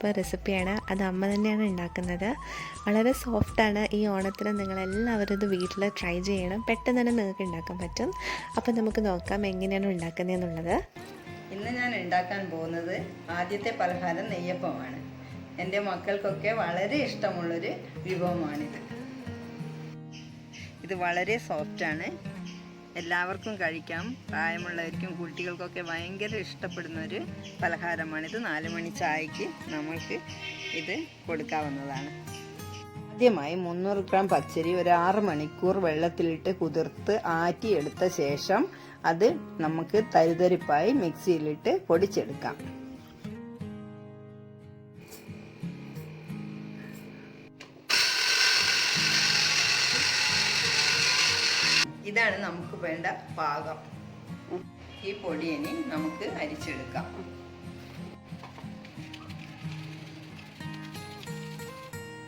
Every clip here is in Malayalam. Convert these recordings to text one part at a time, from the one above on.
സൂപ്പർ റെസിപ്പിയാണ്. അത് അമ്മ തന്നെയാണ് ഉണ്ടാക്കുന്നത്. വളരെ സോഫ്റ്റാണ്. ഈ ഓണത്തിന് നിങ്ങളെല്ലാവരും ഇത് വീട്ടിൽ ട്രൈ ചെയ്യണം. പെട്ടെന്ന് തന്നെ നിങ്ങൾക്ക് ഉണ്ടാക്കാൻ പറ്റും. അപ്പോൾ നമുക്ക് നോക്കാം എങ്ങനെയാണ് ഉണ്ടാക്കുന്നതെന്നുള്ളത്. ഇന്ന് ഞാൻ ഉണ്ടാക്കാൻ പോകുന്നത് ആദ്യത്തെ പലഹാരം നെയ്യപ്പമാണ്. എൻ്റെ മക്കൾക്കൊക്കെ വളരെ ഇഷ്ടമുള്ളൊരു വിഭവമാണിത്. ഇത് വളരെ സോഫ്റ്റാണ്, എല്ലാവർക്കും കഴിക്കാം. പ്രായമുള്ളവർക്കും കുട്ടികൾക്കൊക്കെ ഭയങ്കര ഇഷ്ടപ്പെടുന്നൊരു പലഹാരമാണിത്. 4 മണി ചായക്ക് നമ്മൾക്ക് ഇത് കൊടുക്കാവുന്നതാണ്. ആദ്യമായി 300 ഗ്രാം പച്ചരി ഒരു 6 മണിക്കൂർ വെള്ളത്തിലിട്ട് കുതിർത്ത് ആറ്റിയെടുത്ത ശേഷം അത് നമുക്ക് തരിതരിപ്പായി മിക്സിയിലിട്ട് പൊടിച്ചെടുക്കാം. ഇതാണ് നമുക്ക് വേണ്ട പാകം. ഈ പൊടി ഇനി നമുക്ക് അരിച്ചെടുക്കാം.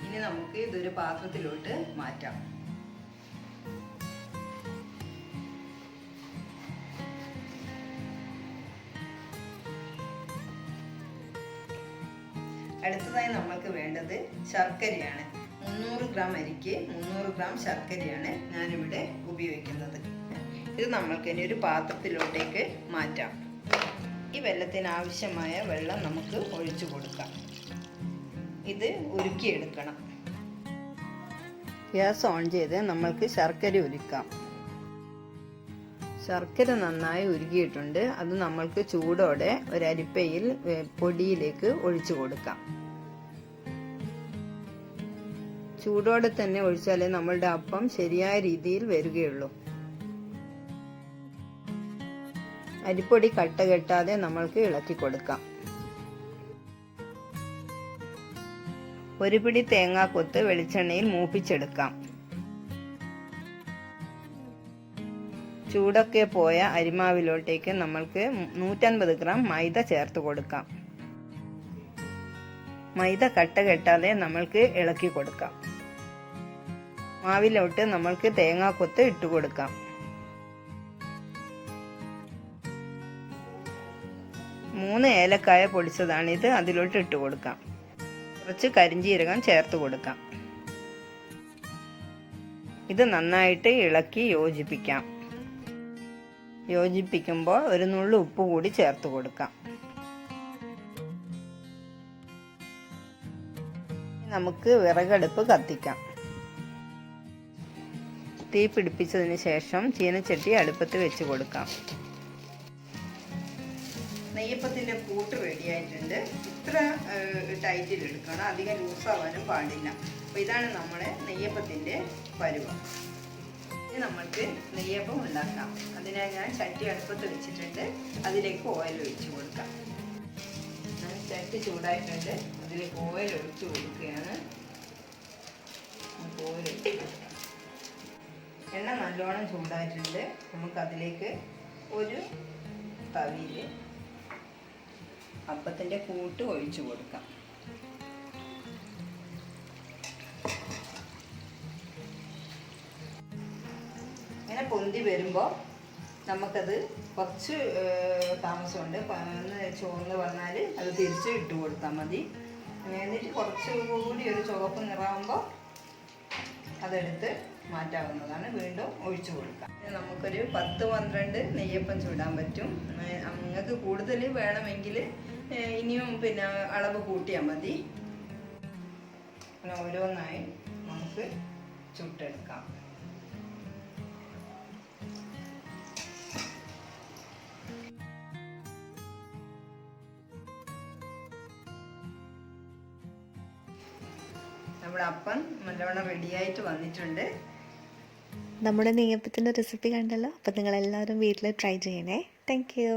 ഇനി നമുക്ക് ഇതൊരു പാത്രത്തിലോട്ട് മാറ്റാം. അടുത്തതായി നമ്മൾക്ക് വേണ്ടത് ശർക്കരയാണ്. 300 ഗ്രാം അരിക്ക് 300 ഗ്രാം ശർക്കരയാണ് ഞാനിവിടെ ഉപയോഗിക്കുന്നത്. ഇത് നമ്മൾക്ക് ഇനി ഒരു പാത്രത്തിലോട്ടേക്ക് മാറ്റാം. ഈ വെള്ളത്തിന് ആവശ്യമായ വെള്ളം നമുക്ക് ഒഴിച്ചു കൊടുക്കാം. ഇത് ഉരുക്കിയെടുക്കണം. ഗ്യാസ് ഓൺ ചെയ്ത് നമ്മൾക്ക് ശർക്കര ഉരുക്കാം. ശർക്കര നന്നായി ഉരുകിയിട്ടുണ്ട്. അത് നമ്മൾക്ക് ചൂടോടെ ഒരു അരിപ്പയിൽ പൊടിയിലേക്ക് ഒഴിച്ചു കൊടുക്കാം. ചൂടോടെ തന്നെ ഒഴിച്ചാലേ നമ്മളുടെ അപ്പം ശരിയായ രീതിയിൽ വരികയുള്ളൂ. അരിപ്പൊടി കട്ട കെട്ടാതെ നമ്മൾക്ക് ഇളക്കി കൊടുക്കാം. ഒരു പിടി തേങ്ങാക്കൊത്ത് വെളിച്ചെണ്ണയിൽ മൂപ്പിച്ചെടുക്കാം. ചൂടൊക്കെ പോയ അരിമാവിലോട്ടേക്ക് നമ്മൾക്ക് 150 ഗ്രാം മൈദ ചേർത്ത് കൊടുക്കാം. മൈദ കട്ട കെട്ടാതെ നമ്മൾക്ക് ഇളക്കി കൊടുക്കാം. മാവിലോട്ട് നമ്മൾക്ക് തേങ്ങാക്കൊത്ത് ഇട്ട് കൊടുക്കാം. മൂന്ന് ഏലക്കായ പൊടിച്ചതാണിത്, അതിലോട്ട് ഇട്ട് കൊടുക്കാം. കുറച്ച് കരിഞ്ജീരകം ചേർത്ത് കൊടുക്കാം. ഇത് നന്നായിട്ട് ഇളക്കി യോജിപ്പിക്കാം. യോജിപ്പിക്കുമ്പോൾ ഒരു നുള്ളു ഉപ്പ് കൂടി ചേർത്ത് കൊടുക്കാം. നമുക്ക് വിറകടുപ്പ് കത്തിക്കാം. തീ പിടിപ്പിച്ചതിന് ശേഷം ചീനച്ചട്ടി അടുപ്പത്ത് വെച്ച് കൊടുക്കാം. നെയ്യപ്പത്തിൻ്റെ കൂട്ട് റെഡിയായിട്ടുണ്ട്. ഇത്ര ടൈറ്റിൽ എടുക്കണം, അധികം ലൂസാവാനും പാടില്ല. അപ്പോൾ ഇതാണ് നമ്മുടെ നെയ്യപ്പത്തിൻ്റെ പരുവം. ഇനി നമ്മൾക്ക് നെയ്യപ്പം ഉണ്ടാക്കാം. അതിനായി ഞാൻ ചട്ടി അടുപ്പത്ത് വെച്ചിട്ടുണ്ട്. അതിലേക്ക് ഓയിൽ ഒഴിച്ച് കൊടുക്കാം. ഞാൻ ചട്ടി ചൂടായിട്ടുണ്ട്, അതിലേക്ക് ഓയിൽ ഒഴിച്ച് കൊടുക്കുകയാണ്. ഓയിൽ ഒഴിച്ച് കൊടുക്കാം. എണ്ണ നല്ലോണം ചൂടായിട്ടുണ്ട്. നമുക്കതിലേക്ക് ഒരു തവിയിൽ അപ്പത്തിൻ്റെ കൂട്ട് ഒഴിച്ചു കൊടുക്കാം. ഇങ്ങനെ പൊന്തി വരുമ്പോൾ നമുക്കത് കുറച്ച് താമസമുണ്ട്. ഒന്ന് ചുവന്ന് വന്നാൽ അത് തിരിച്ച് ഇട്ട് കൊടുത്താൽ മതി. എന്നിട്ട് കുറച്ചുകൂടി ഒരു ചുവപ്പ് നിറാകുമ്പോൾ അതെടുത്ത് മാറ്റാവുന്നതാണ്. വീണ്ടും ഒഴിച്ചു കൊടുക്കാം. നമുക്കൊരു 10-12 നെയ്യപ്പം ചൂടാൻ പറ്റും. നിങ്ങൾക്ക് കൂടുതൽ വേണമെങ്കിൽ ഇനിയും അളവ് കൂട്ടിയാൽ മതി. ഓരോന്നായി നമുക്ക് ചുട്ടെടുക്കാം. നമ്മുടെ അപ്പം നല്ലവണ്ണം റെഡിയായിട്ട് വന്നിട്ടുണ്ട്. നമ്മുടെ നെയ്യപ്പത്തിൻ്റെ റെസിപ്പി കണ്ടല്ലോ. അപ്പോൾ നിങ്ങളെല്ലാവരും വീട്ടിൽ ട്രൈ ചെയ്യണേ. Thank you.